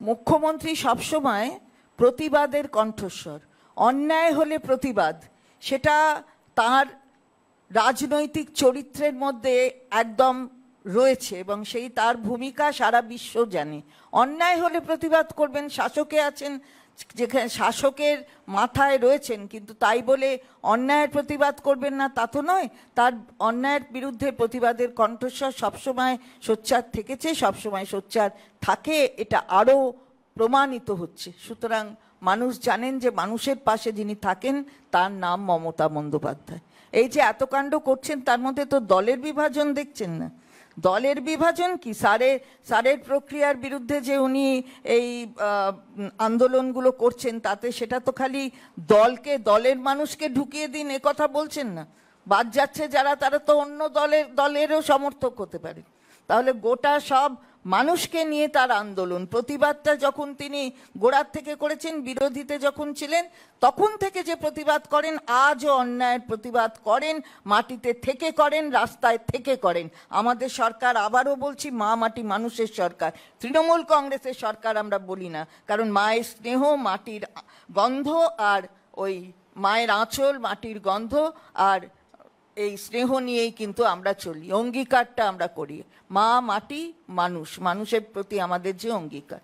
মুখ্যমন্ত্রী সবসময় প্রতিবাদের কণ্ঠস্বর, অন্যায় হলে প্রতিবাদ, সেটা তার রাজনৈতিক চরিত্রের মধ্যে একদম রয়েছে এবং সেই তার ভূমিকা সারা বিশ্ব জানে। অন্যায় হলে প্রতিবাদ করবেন, শাসকে আছেন, যেখানে শাসকের মাথায় রয়েছেন, কিন্তু তাই বলে অন্যায়ের প্রতিবাদ করবেন না তা তো নয়। তার অন্যায়ের বিরুদ্ধে প্রতিবাদের কণ্ঠস্বর সবসময় সোচ্চার থেকেছে, সবসময় সোচ্চার থাকে, এটা আরও প্রমাণিত হচ্ছে। সুতরাং মানুষ জানেন যে মানুষের পাশে যিনি থাকেন তার নাম মমতা বন্দ্যোপাধ্যায়। এই যে এত কাণ্ড করছেন তার মধ্যে তো দলের বিভাজন দেখছেন না। দলের বিভাজন কি, সারের প্রক্রিয়ার বিরুদ্ধে যে উনি এই আন্দোলনগুলো করছেন, তাতে সেটা তো খালি দলের মানুষকে ঢুকিয়ে দিন এ কথা বলছেন না। বাদ যাচ্ছে যারা, তারা তো অন্য দলেরও সমর্থক হতে পারে। তাহলে গোটা সব মানুষকে নিয়ে তার আন্দোলন, প্রতিবাদটা যখন তিনি গোড়ার থেকে করেছেন, বিরোধীতে যখন ছিলেন তখন থেকে যে প্রতিবাদ করেন, আজও অন্যায়ের প্রতিবাদ করেন, মাটিতে থেকে করেন, রাস্তায় থেকে করেন। আমাদের সরকার, আবারও বলছি, মা মাটি মানুষের সরকার, তৃণমূল কংগ্রেসের সরকার আমরা বলি না। কারণ মায়ের স্নেহ, মাটির গন্ধ, আর ওই মায়ের আঁচল, মাটির গন্ধ আর এই স্নেহ নিয়েই কিন্তু আমরা চলি, অঙ্গীকারটা আমরা করি। মা মাটি মানুষ, মানুষের প্রতি আমাদের যে অঙ্গীকার,